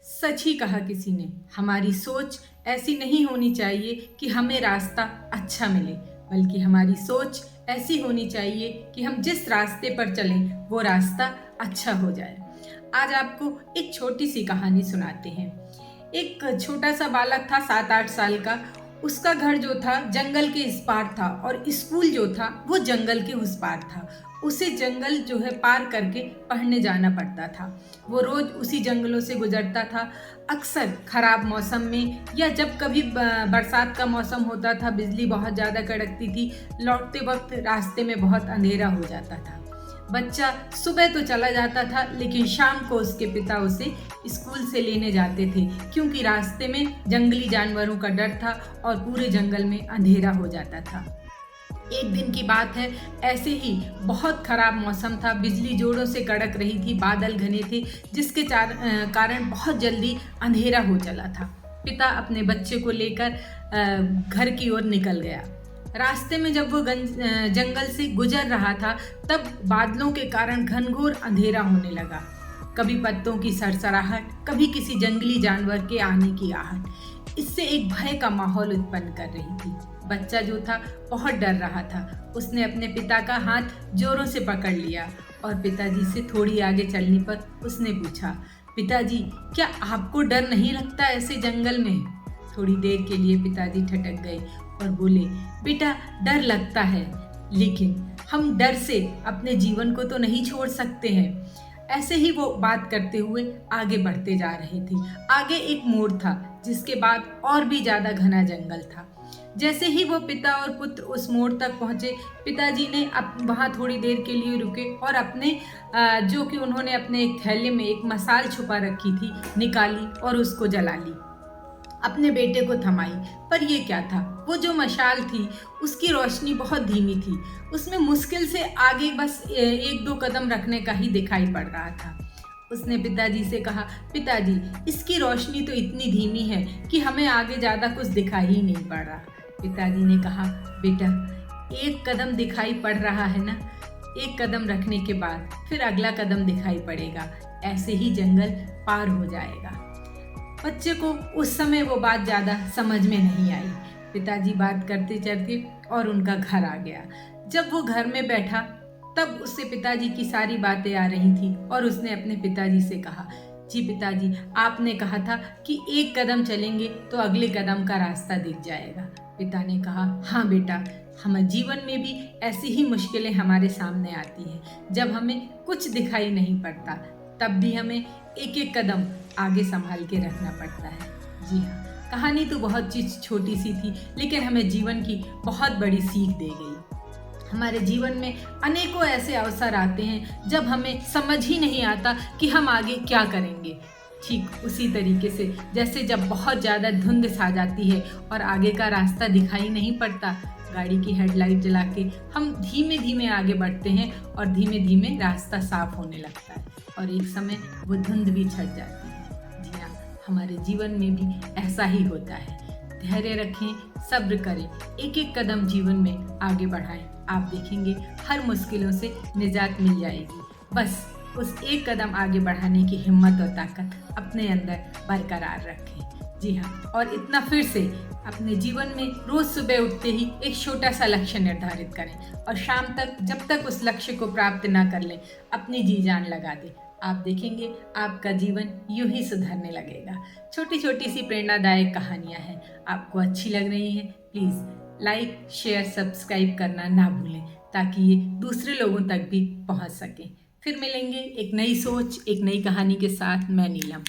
सच ही कहा किसी ने, हमारी सोच ऐसी नहीं होनी चाहिए कि हमें रास्ता अच्छा मिले, बल्कि हमारी सोच ऐसी होनी चाहिए कि हम जिस रास्ते पर चलें वो रास्ता अच्छा हो जाए। आज आपको एक छोटी सी कहानी सुनाते हैं। एक छोटा सा बालक था 7-8 साल का। उसका घर जो था जंगल के इस पार था और स्कूल जो था वो जंगल के उस पार था। उसे जंगल जो है पार करके पढ़ने जाना पड़ता था। वो रोज उसी जंगलों से गुजरता था। अक्सर खराब मौसम में या जब कभी बरसात का मौसम होता था, बिजली बहुत ज़्यादा कड़कती थी, लौटते वक्त रास्ते में बहुत अंधेरा हो जाता था। बच्चा सुबह तो चला जाता था, लेकिन शाम को उसके पिता उसे स्कूल से लेने जाते थे, क्योंकि रास्ते में जंगली जानवरों का डर था और पूरे जंगल में अंधेरा हो जाता था। एक दिन की बात है, ऐसे ही बहुत खराब मौसम था, बिजली जोरों से कड़क रही थी, बादल घने थे, जिसके कारण बहुत जल्दी अंधेरा हो चला था। पिता अपने बच्चे को लेकर घर की ओर निकल गया। रास्ते में जब वो जंगल से गुजर रहा था, तब बादलों के कारण घनघोर अंधेरा होने लगा। कभी पत्तों की सरसराहट, कभी किसी जंगली जानवर के आने की आहट, इससे एक भय का माहौल उत्पन्न कर रही थी। बच्चा जो था बहुत डर रहा था। उसने अपने पिता का हाथ जोरों से पकड़ लिया और पिताजी से थोड़ी आगे चलने पर उसने पूछा, पिताजी, क्या आपको डर नहीं लगता ऐसे जंगल में? थोड़ी देर के लिए पिताजी ठटक गए और बोले, बेटा, डर लगता है, लेकिन हम डर से अपने जीवन को तो नहीं छोड़ सकते हैं। ऐसे ही वो बात करते हुए आगे बढ़ते जा रहे थे। आगे एक मोड़ था, जिसके बाद और भी ज्यादा घना जंगल था। जैसे ही वो पिता और पुत्र उस मोड़ तक पहुंचे, पिताजी ने वहां थोड़ी देर के लिए रुके और अपने जो कि उन्होंने अपने एक थैले में एक मसाल छुपा रखी थी, निकाली और उसको जला ली। अपने बेटे को थमाई। पर ये क्या था? वो जो मशाल थी उसकी रोशनी बहुत धीमी थी। उसमें मुश्किल से आगे बस 1-2 कदम रखने का ही दिखाई पड़ रहा था। उसने पिताजी से कहा, पिताजी, इसकी रोशनी तो इतनी धीमी है कि हमें आगे ज़्यादा कुछ दिखाई ही नहीं पड़ रहा। पिताजी ने कहा, बेटा, 1 कदम दिखाई पड़ रहा है ना, 1 कदम रखने के बाद फिर अगला कदम दिखाई पड़ेगा, ऐसे ही जंगल पार हो जाएगा। बच्चे को उस समय वो बात ज़्यादा समझ में नहीं आई। पिताजी बात करते चलते और उनका घर आ गया। जब वो घर में बैठा, तब उससे पिताजी की सारी बातें आ रही थी और उसने अपने पिताजी से कहा, जी पिताजी, आपने कहा था कि 1 कदम चलेंगे तो अगले कदम का रास्ता दिख जाएगा। पिता ने कहा, हाँ बेटा, हमारे जीवन में भी ऐसी ही मुश्किलें हमारे सामने आती हैं। जब हमें कुछ दिखाई नहीं पड़ता, तब भी हमें 1-1 कदम आगे संभाल के रखना पड़ता है। जी हाँ, कहानी तो बहुत चीज छोटी सी थी, लेकिन हमें जीवन की बहुत बड़ी सीख दे गई। हमारे जीवन में अनेकों ऐसे अवसर आते हैं जब हमें समझ ही नहीं आता कि हम आगे क्या करेंगे। ठीक उसी तरीके से जैसे जब बहुत ज़्यादा धुंध छा जाती है और आगे का रास्ता दिखाई नहीं पड़ता, गाड़ी की हेडलाइट जला के हम धीमे धीमे आगे बढ़ते हैं और धीमे धीमे रास्ता साफ होने लगता है और एक समय वो धुंध भी छट जाती है। जी हाँ, हमारे जीवन में भी ऐसा ही होता है। धैर्य रखें, सब्र करें, 1-1 कदम जीवन में आगे बढ़ाएं। आप देखेंगे हर मुश्किलों से निजात मिल जाएगी। बस उस 1 कदम आगे बढ़ाने की हिम्मत और ताकत अपने अंदर बरकरार रखें। जी हाँ, और इतना फिर से अपने जीवन में रोज सुबह उठते ही एक छोटा सा लक्ष्य निर्धारित करें और शाम तक, जब तक उस लक्ष्य को प्राप्त ना कर लें, अपनी जी जान लगा दें। आप देखेंगे आपका जीवन यूं ही सुधरने लगेगा। छोटी छोटी सी प्रेरणादायक कहानियां हैं। आपको अच्छी लग रही हैं, प्लीज़ लाइक, शेयर, सब्सक्राइब करना ना भूलें, ताकि ये दूसरे लोगों तक भी पहुंच सकें। फिर मिलेंगे एक नई सोच, एक नई कहानी के साथ। मैं नीलम।